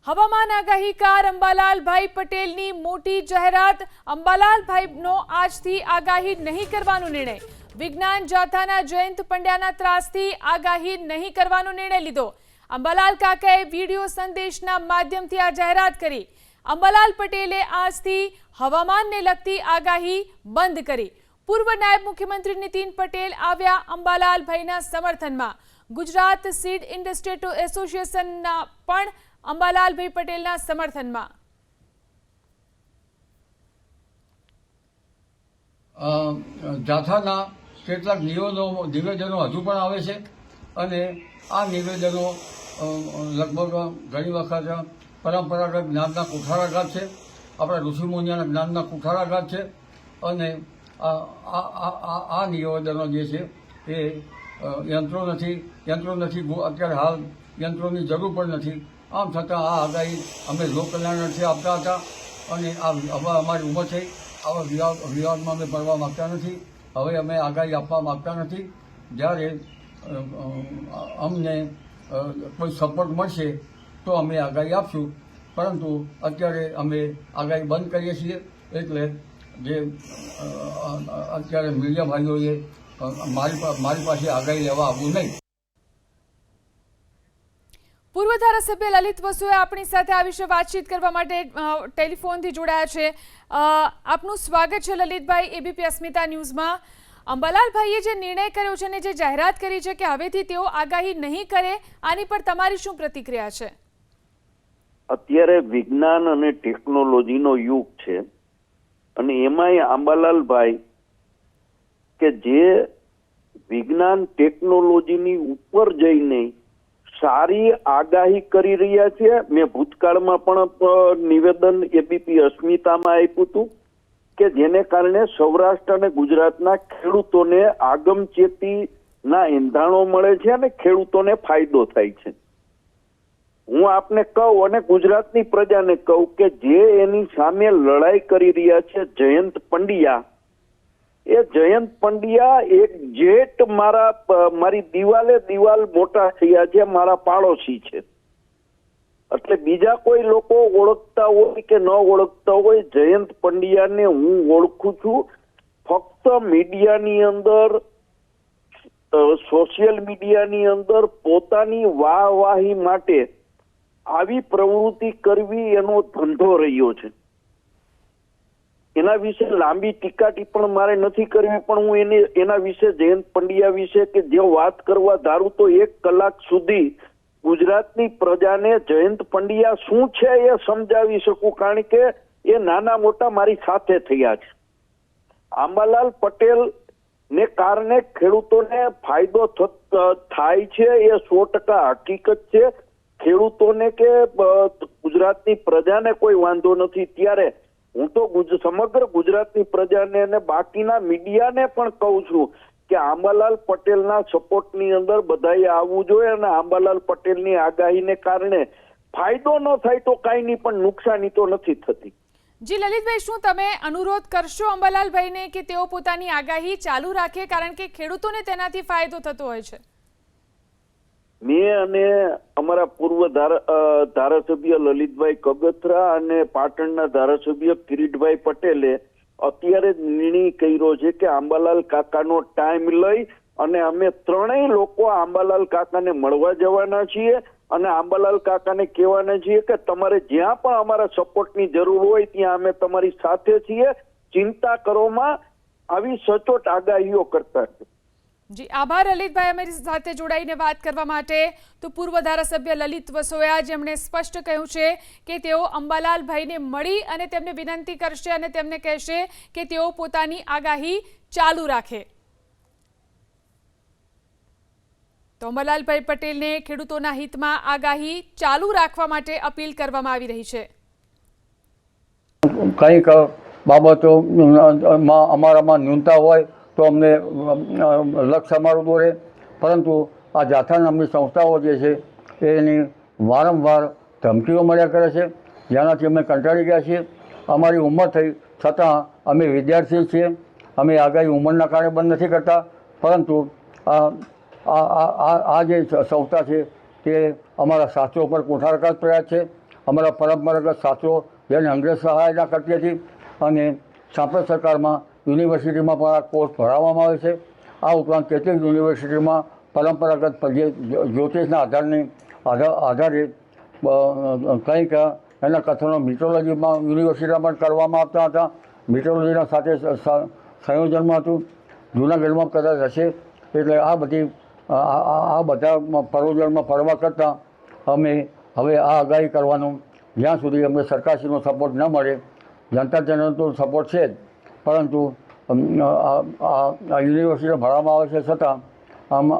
હવામાન આગાહીકાર અંબાલાલભાઈ પટેલની મોટી જાહેરાત। અંબાલાલભાઈનો આજથી આગાહી નહીં કરવાનો નિર્ણય। વિજ્ઞાન જાથાના જયંત પંડ્યાના ત્રાસથી આગાહી નહીં કરવાનો નિર્ણય લીધો। અંબાલાલ કાકાએ વિડિયો સંદેશના માધ્યમથી આ જાહેરાત કરી। અંબાલાલ પટેલે આજથી હવામાનને લગતી આગાહી બંધ કરી। પૂર્વ નાયબ મુખ્યમંત્રી નીતિન પટેલ આવ્યા અંબાલાલભાઈના સમર્થનમાં। ગુજરાત સીડ ઇન્ડસ્ટ્રી એસોસિએશનના પણ અંબાલાલભાઈ પટેલના સમર્થનમાં। જાથાના કેટલાક નિવેદનો હજુ પણ આવે છે અને આ નિવેદનો લગભગ ઘણી વખત પરંપરાગત જ્ઞાનના કુઠારાઘાત છે, આપણા ઋષિમુનિયાના જ્ઞાનના કુઠારાઘાત છે અને આ નિવેદનો જે છે એ યંત્રો નથી અત્યારે હાલ યંત્રોની જરૂર પણ નથી। આમ છતાં આ આગાહી અમે લોકકલ્યાણ અર્થે આપતા હતા અને હવે અમારી ઉંમર થઈ, આવા વિવાદમાં અમે પડવા માગતા નથી। હવે અમે આગાહી આપવા માગતા નથી। જ્યારે અમને કોઈ સપોર્ટ મળશે તો અમે આગાહી આપશું, પરંતુ અત્યારે અમે આગાહી બંધ કરીએ છીએ। એટલે જે અત્યારે મીડિયા ભાઈઓએ મારી પાસે આગાહી લેવા આવવું નહીં। પૂર્વ ધારાસભ્ય લલિત વસુએ આપણી સાથે આ વિશે વાતચીત કરવા માટે ટેલિફોનથી જોડાયા છે। આપનું સ્વાગત છે લલિતભાઈ એબીપી અસ્મિતા ન્યૂઝમાં। અંબાલાલભાઈએ જે નિર્ણય કર્યો છે અને જે જાહેરાત કરી છે કે હવેથી તેઓ આગાહી નહીં કરે, આની પર તમારી શું પ્રતિક્રિયા છે? અત્યારે વિજ્ઞાન અને ટેકનોલોજીનો યુગ છે અને એમાંય આંબાલાલભાઈ કે જે વિજ્ઞાન ટેકનોલોજીની ઉપર જઈને સારી આગાહી કરી રહ્યા છે। મેં ભૂતકાળમાં પણ નિવેદન એબીપી અસ્મિતામાં આપ્યું હતું કે જેને કારણે સૌરાષ્ટ્ર અને ગુજરાતના ખેડૂતોને આગમચેતીના એંધાણો મળે છે અને ખેડૂતોને ફાયદો થાય છે। હું આપને કહું અને ગુજરાતની પ્રજાને કહું કે જે એની સામે લડાઈ કરી રહ્યા છે જયંત પંડ્યા, એ જયંત પંડ્યા એક જેટ મારી દિવાલ મોટા થયા છે, મારા પાડોશી છે। એટલે બીજા કોઈ લોકો ઓળખતા હોય કે ન ઓળખતા હોય, જયંત પંડ્યાને હું ઓળખું છું ફક્ત મીડિયાની અંદર, સોશિયલ મીડિયાની અંદર પોતાની વાહવાહી માટે આવી પ્રવૃત્તિ કરવી એનો ધંધો રહ્યો છે। એના વિશે લાંબી ટીકા ટિપ્પણ મારે નથી કરવી, પણ હું એના વિશે જયંત પંડ્યા વિશે કે જે વાત કરવા ધારું તો 1 કલાક સુધી ગુજરાતની પ્રજાને જયંત પંડ્યા શું છે એ સમજાવી શકું, કારણ કે એ નાના મોટા મારી સાથે થયા છે। આંબાલાલ પટેલ ને કારણે ખેડૂતોને ફાયદો થાય છે એ 100% હકીકત છે। ખેડૂતોને કે ગુજરાતની પ્રજાને કોઈ વાંધો નથી। ત્યારે હું તો સમગ્ર ગુજરાતની પ્રજાને અને બાકીના મીડિયાને પણ કહું છું કે આંબાલાલ પટેલના સપોર્ટની અંદર બધાએ આવવું જોઈએ અને આંબાલાલ પટેલની આગાહીને કારણે ફાયદો ન થાય તો કાંઈ નહીં, પણ નુકસાની તો નથી થતી। જી લલિતભાઈ, શું તમે અનુરોધ કરશો અંબાલાલભાઈને કે તેઓ પોતાની આગાહી ચાલુ રાખે, કારણ કે ખેડૂતોને તેનાથી ફાયદો થતો હોય છે? મેં અને અમારા પૂર્વ ધારાસભ્ય લલિતભાઈ કગથરા અને પાટણના ધારાસભ્ય કિરીટભાઈ પટેલે અત્યારે નિર્ણય કર્યો છે કે આંબાલાલ કાકાનો ટાઈમ લઈ અને અમે ત્રણેય લોકો આંબાલાલ કાકાને મળવા જવાના છીએ અને આંબાલાલ કાકાને કહેવાના છીએ કે તમારે જ્યાં પણ અમારા સપોર્ટની જરૂર હોય ત્યાં અમે તમારી સાથે છીએ, ચિંતા કરોમાં, આવી સચોટ આગાહીઓ કરતા છે। જી આભાર લલિતભાઈ અમારી સાથે જોડાઈને વાત કરવા માટે। તો પૂર્વ ધારાસભ્ય લલિત વસોયા, જેમણે સ્પષ્ટ કહ્યું છે કે તેઓ અંબાલાલભાઈને મળી અને તેમને વિનંતી કરશે અને તેમને કહેશે કે તેઓ પોતાની આગાહી ચાલુ રાખે। તો અંબાલાલભાઈ પટેલને ખેડૂતોના હિતમાં આગાહી ચાલુ રાખવા માટે અપીલ કરવામાં આવી રહી છે। કંઈક બાબતો અમારામાં ન્યૂનતા હોય તો અમને લક્ષ અમારું દોરે, પરંતુ આ જાથા નામની સંસ્થાઓ જે છે એની વારંવાર ધમકીઓ મળ્યા કરે છે, જેનાથી અમે કંટાળી ગયા છીએ। અમારી ઉંમર થઈ છતાં અમે વિદ્યાર્થી છીએ, અમે આગાહી ઉંમરના કારણે બંધ નથી કરતા, પરંતુ આ જે સંસ્થા છે તે અમારા શાસ્ત્રો પર કુઠારઘાત પ્રયાસ છે, અમારા પરંપરાગત શાસ્ત્રો જેને અંગ્રેજ સહાયતા કરતી હતી અને સાંપ્રત સરકારમાં યુનિવર્સિટીમાં પણ આ કોર્સ ભણાવવામાં આવે છે. આ ઉપરાંત કેટલીક યુનિવર્સિટીમાં પરંપરાગત જે જ્યોતિષના આધારે કંઈક એના કથનો મિટ્રોલોજીમાં યુનિવર્સિટીમાં પણ કરવામાં આવતા હતા. મિટ્રોલોજીના સાથે સંયોજનમાં હતું. જૂનાગઢમાં કદાચ હશે. એટલે આ બધા પરોજનમાં ફરવા કરતાં અમે હવે આ આગાહી કરવાનું, જ્યાં સુધી અમને સરકારશ્રીનો સપોર્ટ ન મળે, જનતા ચેનલનો સપોર્ટ છે જ, પરંતુ આ યુનિવર્સિટી ભણવામાં આવે છે છતાં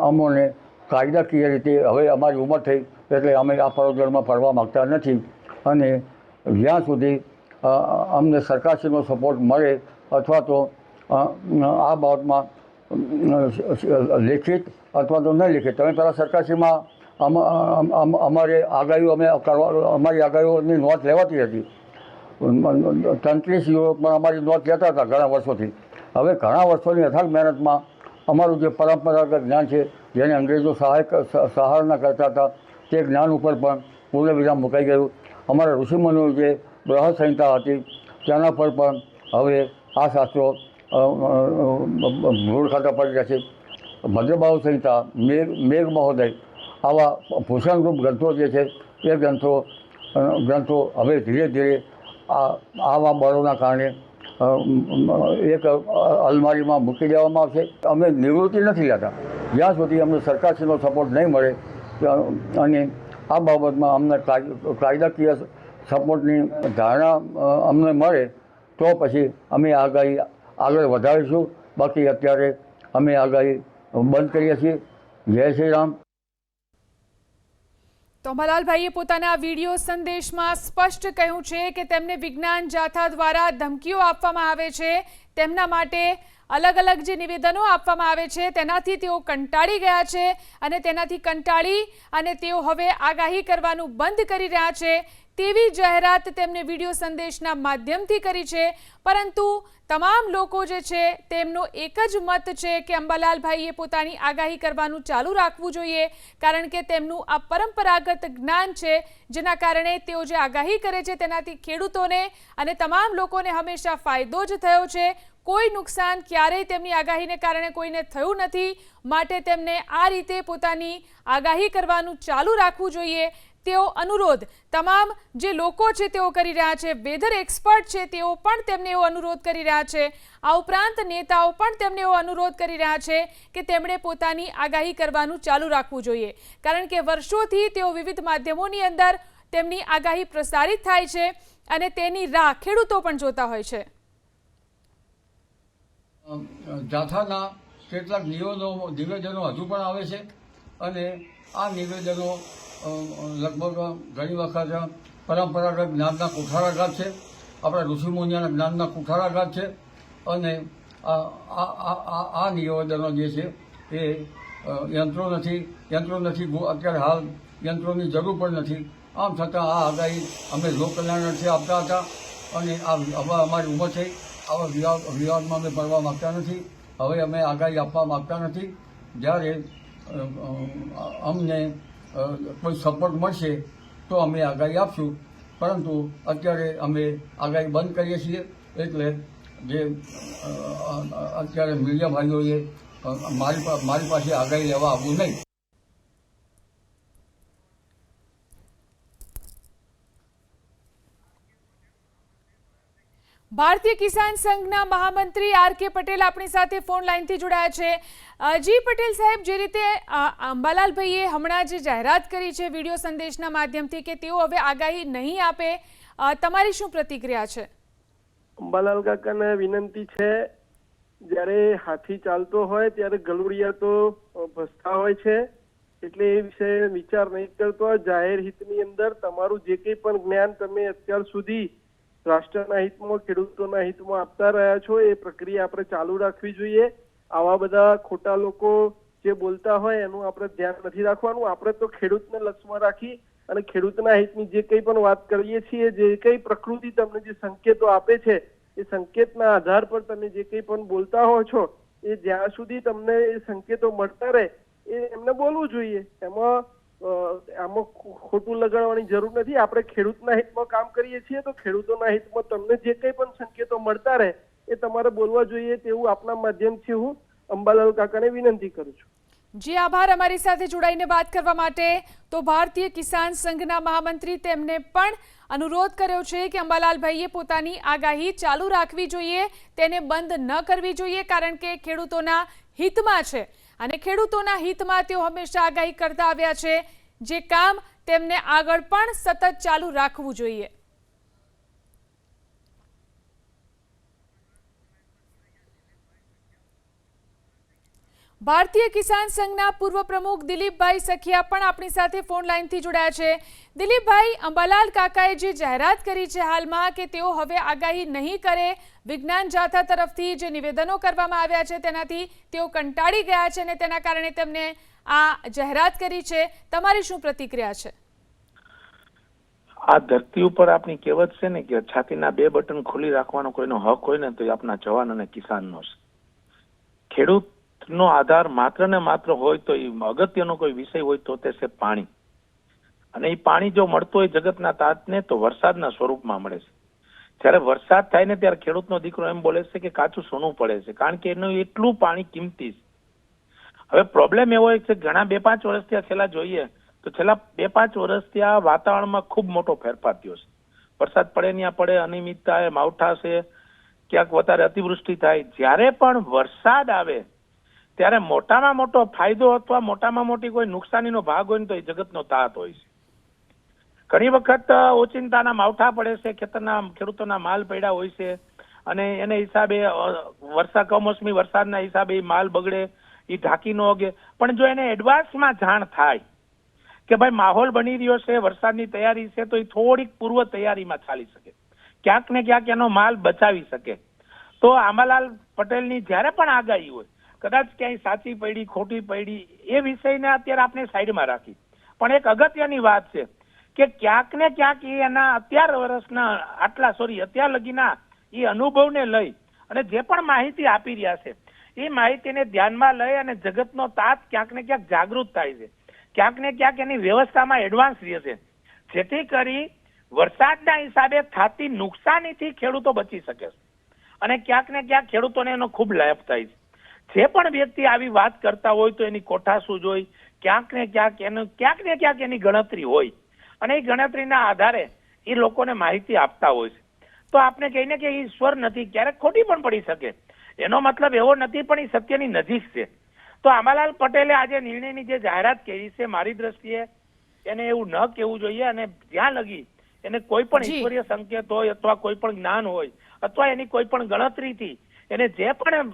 અમોને કાયદાકીય રીતે હવે અમારી ઉંમર થઈ એટલે અમે આ પરોજનમાં ફરવા માગતા નથી. અને જ્યાં સુધી અમને સરકારશ્રીનો સપોર્ટ મળે અથવા તો આ બાબતમાં લેખિત અથવા તો ન લેખિત, તમે પહેલાં સરકારશ્રીમાં અમારી આગાહીઓની નોંધ લેવાતી હતી. તંત્રી યુરોપમાં અમારી નોંધ લેતા હતા ઘણા વર્ષોથી. હવે ઘણા વર્ષોની અથાગ મહેનતમાં અમારું જે પરંપરાગત જ્ઞાન છે, જેને અંગ્રેજો સહારના કરતા હતા, તે જ્ઞાન ઉપર પણ પૂર્ણ વિરામ મુકાઈ ગયું. અમારા ઋષિમુનિઓ જે બૃહદ સંહિતા હતી તેના પર પણ હવે આ શાસ્ત્રો મૂળ ખાતા પડી રહ્યા છે. ભદ્રબાહુ સંહિતા, મેઘ મહોદય, આવા ભૂષણરૂપ ગ્રંથો જે છે એ ગ્રંથો હવે ધીરે ધીરે આવા બળોના કારણે એક અલમારીમાં મૂકી દેવામાં આવશે. અમે નિવૃત્તિ નથી લેતા જ્યાં સુધી અમને સરકારશ્રીનો સપોર્ટ નહીં મળે અને આ બાબતમાં અમને કાયદાકીય સપોર્ટની ધારણા અમને મળે તો પછી અમે આગાહી આગળ વધારીશું. બાકી અત્યારે અમે આગાહી બંધ કરીએ છીએ. જય શ્રી રામ. તો અંબાલાલભાઈએ પોતાના વિડીયો સંદેશમાં સ્પષ્ટ કહ્યું છે કે તેમને વિજ્ઞાન જાથા દ્વારા ધમકીઓ આપવામાં આવે છે. તેમના માટે અલગ અલગ જે નિવેદનો આપવામાં આવે છે તેનાથી તેઓ કંટાળી ગયા છે અને તેનાથી કંટાળી અને તેઓ હવે આગાહી કરવાનું બંધ કરી રહ્યા છે તેવી જાહેરાત તેમને વિડીયો સંદેશના માધ્યમથી કરી છે. પરંતુ તમામ લોકો જે છે તેમનો એક જ મત છે કે અંબાલાલભાઈએ પોતાની આગાહી કરવાનું ચાલુ રાખવું જોઈએ, કારણ કે તેમનું આ પરંપરાગત જ્ઞાન છે જેના કારણે તેઓ જે આગાહી કરે છે તેનાથી ખેડૂતોને અને તમામ લોકોને હંમેશા ફાયદો જ થયો છે. કોઈ નુકસાન ક્યારેય તેમની આગાહીને કારણે કોઈને થયું નથી. માટે તેમને આ રીતે પોતાની આગાહી કરવાનું ચાલુ રાખવું જોઈએ તેવો અનુરોધ તમામ જે લોકો છે તેઓ કરી રહ્યા છે. વેધર એક્સપર્ટ છે તેઓ પણ તેમને એવો અનુરોધ કરી રહ્યા છે. આ ઉપરાંત નેતાઓ પણ તેમને એવો અનુરોધ કરી રહ્યા છે કે તેમણે પોતાની આગાહી કરવાનું ચાલુ રાખવું જોઈએ, કારણ કે વર્ષોથી તેઓ વિવિધ માધ્યમોની અંદર તેમની આગાહી પ્રસારિત થાય છે અને તેની રાહ ખેડૂતો પણ જોતા હોય છે. જાથાના કેટલાક નિવેદનો હજુ પણ આવે છે અને આ નિવેદનો લગભગ ઘણી વખત પરંપરાગત જ્ઞાનના કુઠારાઘાત છે, આપણા ઋષિમુનિયાના જ્ઞાનના કુઠારાઘાત છે. અને આ નિવેદનો જે છે એ યંત્રો નથી અત્યારે હાલ યંત્રોની જરૂર પણ નથી. આમ છતાં આ આગાહી અમે લોકકલ્યાણથી આપતા હતા અને હવે અમારી ઉંમર થઈ, આવા વિવાદમાં અમે પડવા માગતા નથી. હવે અમે આગાહી આપવા માગતા નથી. જ્યારે અમને કોઈ સપોર્ટ મળશે તો અમે આગાહી આપશું, પરંતુ અત્યારે અમે આગાહી બંધ કરીએ છીએ. એટલે જે અત્યારે મીડિયા ભાઈઓએ મારી પાસે આગાહી લેવા આવવું નહીં. ભારતીય કિસાન સંઘના મહામંત્રી આર.કે. પટેલ આપણી સાથે ફોન લાઈનથી જોડાયા છે. જી પટેલ સાહેબ, જે રીતે અંબાલાલભાઈએ હમણાં જે જાહેરાત કરી છે વિડીયો સંદેશના માધ્યમથી કે તેઓ હવે આગાહી નહીં આપે, તમારી શું પ્રતિક્રિયા છે? અંબાલાલ કાકાને વિનંતી છે, જ્યારે હાથી ચાલતો હોય ત્યારે ગલુડિયા તો ભસતા હોય છે, એટલે એ વિશે વિચાર નહીં કરતો. જાહેર હિતની અંદર તમારું જે કંઈ પણ જ્ઞાન તમે અત્યાર સુધી રાષ્ટ્રના હિતમાં, ખેડૂતોના હિતમાં આપતા રહ્યા છો, એ પ્રક્રિયા આપણે ચાલુ રાખવી જોઈએ. આવા બધા ખોટા લોકો જે બોલતા હોય એનું આપણે ધ્યાન નથી રાખવાનું. આપણે તો ખેડૂતને લક્ષમાં રાખી અને ખેડૂતના હિતની જે કંઈ પણ વાત કરીએ છીએ, જે કંઈ પ્રકૃતિ તમને જે સંકેતો આપે છે એ સંકેતના આધાર પર તમે જે કંઈ પણ બોલતા હો છો, એ જ્યાં સુધી તમને એ સંકેતો મળતા રહે એ એમને બોલવું જોઈએ. એમાં આમાં ખોટું લગાડવાની જરૂર નથી. આપણે ખેડૂતના હિતમાં કામ કરીએ છીએ તો ખેડૂતોના હિતમાં તમને જે કંઈ પણ સંકેતો મળતા રહે એ તમારે બોલવા જોઈએ તેવું આપના માધ્યમથી હું અંબાલાલ કાકાને વિનંતી કરું છું. જી આભાર અમારી સાથે જોડાઈને વાત કરવા માટે. તો ભારતીય કિસાન સંઘના મહામંત્રી તેમને પણ અનુરોધ કર્યો છે કે અંબાલાલભાઈએ પોતાની આગાહી ચાલુ રાખવી જોઈએ, તેને બંધ ન કરવી જોઈએ, કારણ કે ખેડૂતોના હિતમાં છે અને ખેડૂતોના હિતમાં તેઓ હંમેશા આગાહી કરતા આવ્યા છે. જે કામ તેમને આગળ પણ સતત ચાલુ રાખવું જોઈએ. ભારતીય કિસાન સંઘના પૂર્વ પ્રમુખ દિલીપભાઈ સખિયા પણ આપણી સાથે ફોન લાઈનથી જોડાયા છે. દિલીપભાઈ, અંબાલાલ કાકાએ જે જાહેરાત કરી છે હાલમાં કે તેઓ હવે આગાહી નહીં કરે, વિજ્ઞાન જાથા તરફથી જે નિવેદનો કરવામાં આવ્યા છે તેનાથી તેઓ કંટાળી ગયા છે અને તેના કારણે તેમને આ જાહેરાત કરી છે, તમારી શું પ્રતિક્રિયા છે? આ ધરતી ઉપર આપણી કહેવત છે ને કે છાતીના 2 બટન ખોલી રાખવાનો કોઈનો હક હોય ને તો એ આપણા જવાન અને કિસાનનો છે. ખેડૂતનો આધાર માત્ર ને માત્ર હોય તો એ અગત્યનો કોઈ વિષય હોય તો તે છે પાણી. અને એ પાણી જો મળતો હોય જગતના તાતને તો વરસાદના સ્વરૂપમાં મળે છે. જ્યારે વરસાદ થાય ને ત્યારે ખેડૂતનો દીકરો એમ બોલે છે કે કાચું સોનું પડે છે, કારણ કે એનું એટલું પાણી કિંમતી છે. હવે પ્રોબ્લેમ એવો છે કે ઘણા 2-5 વર્ષથી છેલ્લા જોઈએ તો છેલ્લા 2-5 વર્ષથી આ વાતાવરણમાં ખૂબ મોટો ફેરફાર થયો છે. વરસાદ પડે ત્યાં પડે, અનિયમિતતા, માવઠા છે, ક્યાંક વધારે અતિવૃષ્ટિ થાય. જ્યારે પણ વરસાદ આવે ત્યારે મોટામાં મોટો ફાયદો અથવા મોટામાં મોટી કોઈ નુકસાનીનો ભાગ હોય ને તો એ જગતનો તાત હોય છે. ઘણી વખત ઓચિંતાના માવઠા પડે છે, ખેડૂતોના માલ પડ્યા હોય છે અને એને હિસાબે કમોસમી વરસાદના હિસાબે એ માલ બગડે, એ ઢાંકી ન ઓગે. પણ જો એને એડવાન્સમાં જાણ થાય કે ભાઈ માહોલ બની રહ્યો છે, વરસાદની તૈયારી છે, તો એ થોડીક પૂર્વ તૈયારીમાં ચાલી શકે, ક્યાંક ને ક્યાંક એનો માલ બચાવી શકે. તો અંબાલાલ પટેલની જ્યારે પણ આગાહી હોય, કદાચ ક્યાંય સાચી પડી ખોટી પડી એ વિષયને અત્યારે આપણે સાઈડમાં રાખી, પણ એક અગત્યની વાત છે કે ક્યાંક ને ક્યાંક એ એના અત્યાર લગીના એ અનુભવને લઈ અને જે પણ માહિતી આપી રહ્યા છે એ માહિતીને ધ્યાનમાં લઈ અને જગતનો તાત ક્યાંક ને ક્યાંક જાગૃત થાય છે, ક્યાંક ને ક્યાંક એની વ્યવસ્થામાં એડવાન્સ રહે છે, જેથી કરી વરસાદના હિસાબે થતી નુકસાનીથી ખેડૂતો બચી શકે છે અને ક્યાંક ને ક્યાંક ખેડૂતોને એનો ખૂબ લાભ થાય છે. જે પણ વ્યક્તિ આવી વાત કરતા હોય તો એની કોઠાસૂઝ હોય, ક્યાંક ને ક્યાંક એની ગણતરી હોય અને એ ગણતરીના આધારે એ લોકોને માહિતી આપતા હોય છે. તો આપણે કહીને કે એ ઈશ્વર નથી, ક્યારેક ખોટી પણ પડી શકે, એનો મતલબ એવો નથી, પણ એ સત્યની નજીક છે. તો અંબાલાલ પટેલે આજે નિર્ણયની જે જાહેરાત કરી છે, મારી દ્રષ્ટિએ એને એવું ન કહેવું જોઈએ અને જ્યાં લગી એને કોઈ પણ ઈશ્વરીય સંકેત હોય અથવા કોઈ પણ જ્ઞાન હોય અથવા એની કોઈ પણ ગણતરીથી એને જે પણ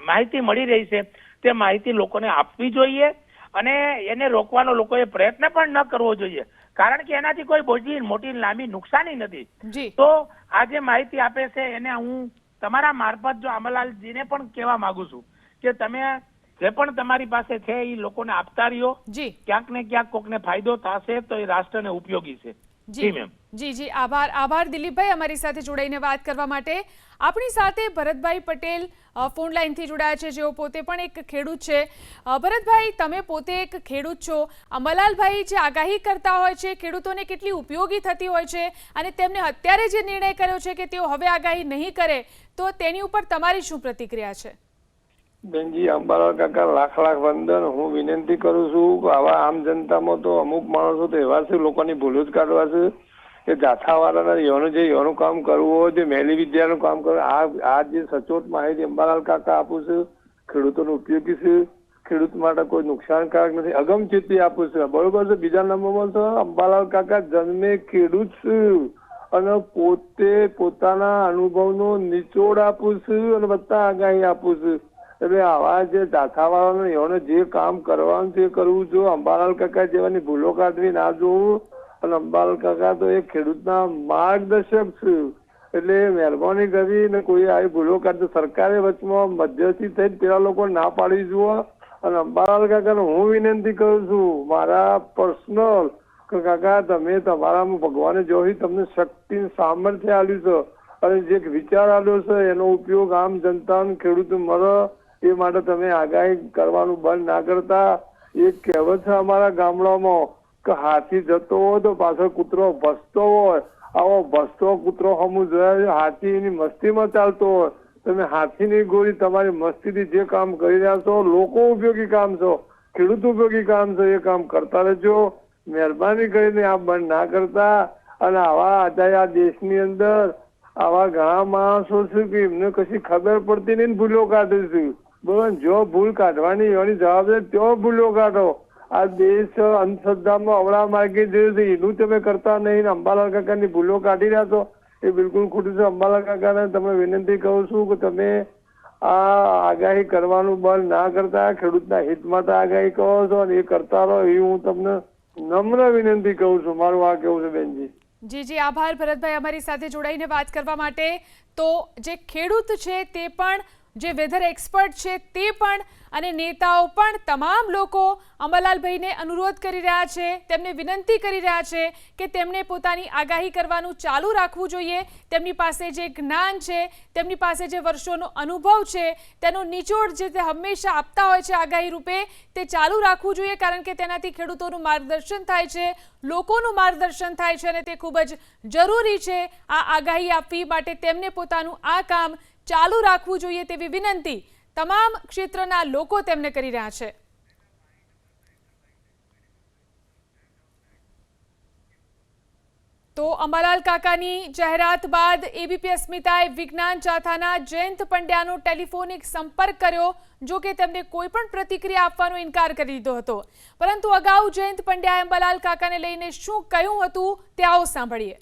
માહિતી મળી રહી છે તે માહિતી લોકોને આપવી જોઈએ અને એને રોકવાનો લોકોએ પ્રયત્ન પણ ન કરવો જોઈએ, કારણ કે એનાથી કોઈ મોટી લાંબી નુકસાની નથી. તો આ જે માહિતી આપે છે એને હું તમારા મારફત જો અંબાલાલજીને પણ કહેવા માંગુ છું કે તમે જે પણ તમારી પાસે છે એ લોકોને આપતા રહ્યો, ક્યાંક ને ક્યાંક કોકને ફાયદો થશે તો એ રાષ્ટ્રને ઉપયોગી છે. જી આભાર દિલીપભાઈ, અમારી સાથે જોડાઈને વાત કરવા માટે. આપણી સાથે ભરતભાઈ પટેલ ફોન લાઈનથી જોડાયા છે, જેઓ પોતે પણ એક ખેડૂત છે. ભરતભાઈ, તમે પોતે એક ખેડૂત છો. અંબાલાલભાઈ જે આગાહી કરતા હોય છે ખેડૂતોને કેટલી ઉપયોગી થતી હોય છે અને તેમને અત્યારે જે નિર્ણય કર્યો છે કે તેઓ હવે આગાહી નહીં કરે, તો તેની ઉપર તમારી શું પ્રતિક્રિયા છે? બેનજી, અંબાલાલ કાકા લાખ વંદન. હું વિનંતી કરું છું કે આવા આમ જનતામાં તો અમુક માણસો તો એવા છે, લોકોની ભૂલો જ કાઢવા છે કે જાથાવાળાના યોનું કામ કરવું હોય, જે મેલી વિદ્યાનું કામ કરવું. આ જે સચોટ માહિતી અંબાલાલ કાકા આપું છે ખેડૂતોને ઉપયોગી છે, ખેડૂત માટે કોઈ નુકસાનકારક નથી, અગમચેતી આપું છે, બરોબર છે. બીજા નંબરમાં તો અંબાલાલ કાકા જન્મે ખેડૂત છે અને પોતે પોતાના અનુભવનો નિચોડ આપું છું અને બધા આગાહી આપું છું. એટલે આવા જે જાથાવાળાને એઓને જે કામ કરવાનું છે કરવું જો, અંબાલાલ કાકા જેવાની ભૂલો કાઢવી ના જોવું. અને અંબાલાલ કાકા તો એ ખેડૂતના માર્ગદર્શક છે, એટલે મહેરબાની કરીને કોઈ આવી ભૂલો કાઢતો સરકારે વચમાં મધ્યસ્થી થઈને પેલા લોકો ના પાડી જુઓ. અને અંબાલાલ કાકાને હું વિનંતી કરું છું મારા પર્સનલ કે કાકા તમે તમારામાં ભગવાને જોઈ તમને શક્તિ સામર્થ્ય આપ્યું છે અને જે વિચાર આવ્યો છે એનો ઉપયોગ આમ જનતાને ખેડૂતો મળે એ માટે તમે આગાહી કરવાનું બંધ ના કરતા. એક કહેવત છે અમારા ગામડામાં કે હાથી જતો હોય તો પાછળ કૂતરો ભસતો હોય, આવો ભસતો કૂતરો હમું જોયા હાથીની મસ્તીમાં ચાલતો હોય, તમે હાથીની ગોળી તમારી મસ્તીથી જે કામ કરી રહ્યા છો, લોકો ઉપયોગી કામ છો, ખેડૂત ઉપયોગી કામ છે, એ કામ કરતા રહેજો. મહેરબાની કરીને આ બંધ ના કરતા. અને આવા અત્યારે આ દેશની અંદર આવા ઘણા માણસો છે કે એમને કશી ખબર પડતી નહીં, ભૂલો કાઢે છે. બરાબર, જો ભૂલ કાઢવાની એની જવાબદારી ત્યાં ભૂલો કાઢો. આ દેશ અંધશ્રદ્ધામાં અવળા માર્ગે જે છે એનું તમે કરતા નહીં. અંબાલાલ કાકાની ભૂલો કાઢી રહ્યા છો એ બિલકુલ ખોટું છે. અંબાલાલ કાકાને તમે વિનંતી કરું છું કે તમે આ આગાહી કરવાનું બંધ ના કરતા, ખેડૂતના હિત માટે આગાહી કરો છો અને એ કરતા રહો એ હું તમને નમ્ર વિનંતી કરું છું. મારું આ કેવું છે બેનજી. જી, આભાર ભરતભાઈ અમારી સાથે જોડાઈને વાત કરવા માટે. તો જે ખેડૂત છે તે પણ, જે વેધર એક્સપર્ટ છે તે પણ અને નેતાઓ પણ તમામ લોકો અંબાલાલભાઈને અનુરોધ કરી રહ્યા છે, તેમને વિનંતી કરી રહ્યા છે કે તેમણે પોતાની આગાહી કરવાનું ચાલુ રાખવું જોઈએ. તેમની પાસે જે જ્ઞાન છે, તેમની પાસે જે વર્ષોનો અનુભવ છે, તેનો નિચોડ જે તે હંમેશા આપતા હોય છે આગાહી રૂપે, તે ચાલુ રાખવું જોઈએ. કારણ કે તેનાથી ખેડૂતોનું માર્ગદર્શન થાય છે, લોકોનું માર્ગદર્શન થાય છે અને તે ખૂબ જ જરૂરી છે. આ આગાહી આપવી માટે તેમને પોતાનું આ કામ ચાલુ રાખવું જોઈએ તેવી વિનંતી તમામ ક્ષેત્રના લોકો તેમને કરી રહ્યા છે. તો અંબાલાલ કાકાની જાહેરાત બાદ એબીપી અસ્મિતાએ વિજ્ઞાન જાથાના જયંત પંડ્યાનો ટેલિફોનિક સંપર્ક કર્યો. જો કે તેમને કોઈ પણ પ્રતિક્રિયા આપવાનો ઇનકાર કરી દીધો હતો. પરંતુ અગાઉ જયંત પંડ્યાએ અંબાલાલ કાકાને લઈને શું કહ્યું હતું તે આવો સાંભળીએ.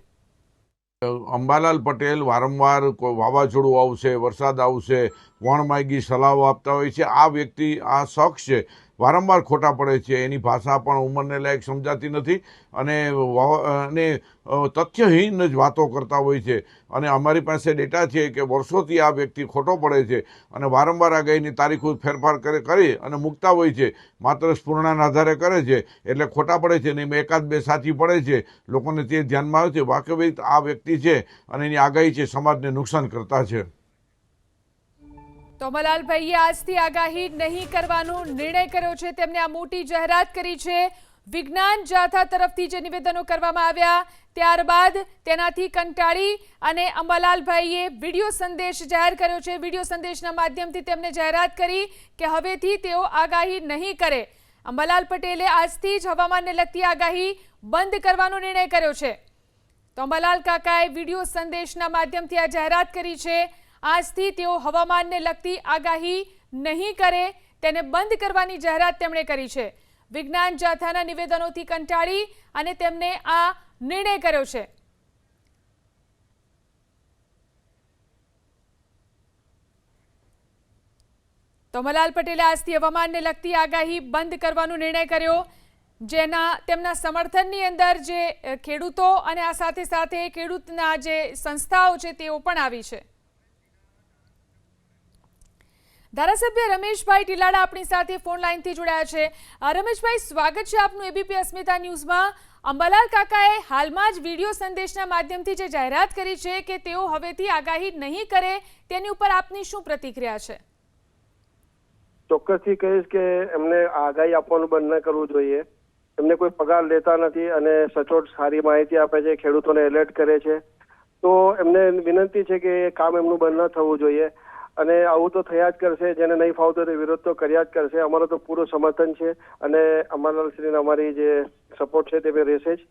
અંબાલાલ પટેલ વારંવાર વાવાઝોડું આવશે, વરસાદ આવશે, વણમાગી સલાહો આપતા હોય છે. આ વ્યક્તિ, આ શખ્સ છે, વારંવાર ખોટા પડે છે. એની ભાષા પણ ઉંમરને લાયક સમજાતી નથી અને તથ્યહીન જ વાતો કરતા હોય છે. અને અમારી પાસે ડેટા છે કે વર્ષોથી આ વ્યક્તિ ખોટો પડે છે અને વારંવાર આગાહીની તારીખો ફેરફાર કરી અને મૂકતા હોય છે. માત્ર સ્ફૂર્ણાના આધારે કરે છે એટલે ખોટા પડે છે. અને એમાં એકાદ બે સાચી પડે છે, લોકોને તે ધ્યાનમાં આવે છે. વાસ્તવિક આ વ્યક્તિ છે અને એની આગાહી છે સમાજને નુકસાન કરતા છે. તો અંબાલાલભાઈએ આજથી આગાહી નહીં કરવાનો નિર્ણય કર્યો છે. તેમને આ મોટી જાહેરાત કરી છે. વિજ્ઞાન જાથા તરફથી જે નિવેદનો કરવામાં આવ્યા ત્યારબાદ તેનાથી કંટાળી અને અંબાલાલભાઈએ વિડીયો સંદેશ જાહેર કર્યો છે. વિડીયો સંદેશના માધ્યમથી તેમને જાહેરાત કરી કે હવેથી તેઓ આગાહી નહીં કરે. અંબાલાલ પટેલે આજથી જ હવામાનને લગતી આગાહી બંધ કરવાનો નિર્ણય કર્યો છે. તો અંબાલાલ કાકાએ વિડીયો સંદેશના માધ્યમથી આ જાહેરાત કરી છે. આજથી તેઓ હવામાનને લગતી આગાહી નહીં કરે, તેને બંધ કરવાની જાહેરાત તેમણે કરી છે. વિજ્ઞાન જાથાના નિવેદનોથી કંટાળી અને તેમને આ નિર્ણય કર્યો છે. તો અંબાલાલ પટેલે આજથી હવામાનને લગતી આગાહી બંધ કરવાનો નિર્ણય કર્યો, જેના તેમના સમર્થનની અંદર જે ખેડૂતો અને આ સાથે સાથે ખેડૂતના જે સંસ્થાઓ છે તેઓ પણ આવી છે. ધારાસભ્ય રમેશભાઈ ટીલાડા આપણી સાથે ફોન લાઈનથી જોડાયા છે. રમેશભાઈ, સ્વાગત છે આપનું એબીપી અસ્મિતા ન્યૂઝમાં. અંબાલાલ કાકાએ હાલમાં જ વિડીયો સંદેશના માધ્યમથી જે જાહેરાત કરી છે કે તેઓ હવેથી આગાહી નહીં કરે, તેની ઉપર આપની શું પ્રતિક્રિયા છે? ચોક્કસથી કહીશ કે એમને આગાહી આપવાનું બંધ ન કરવું જોઈએ. એમને કોઈ પગાર લેતા નથી અને સચોટ સારી માહિતી આપે છે, ખેડૂતોને એલર્ટ કરે છે. તો એમને વિનંતી છે કે એ કામ એમનું બંધ ન થવું જોઈએ. અને આવું તો થયા જ કરશે. જેને નહીં ફાવતો તે વિરોધ તો કર્યા જ કરશે. અમારો તો પૂરું સમર્થન છે અને અંબાલાલશ્રીને અમારી જે સપોર્ટ છે તે રહેશે જ.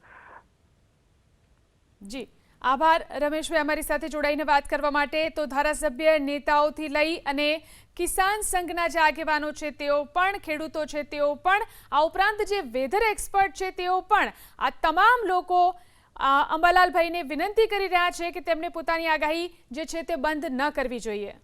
જી, આભાર રમેશભાઈ અમારી સાથે જોડાઈને વાત કરવા માટે. તો ધારાસભ્ય, નેતાઓથી લઈ અને કિસાન સંઘના જે આગેવાનો છે તેઓ પણ, ખેડૂતો છે તેઓ પણ, આ ઉપરાંત જે વેધર એક્સપર્ટ છે તેઓ પણ, આ તમામ લોકો અંબાલાલભાઈને વિનંતી કરી રહ્યા છે કે તેમને પોતાની આગાહી જે છે તે બંધ ન કરવી જોઈએ.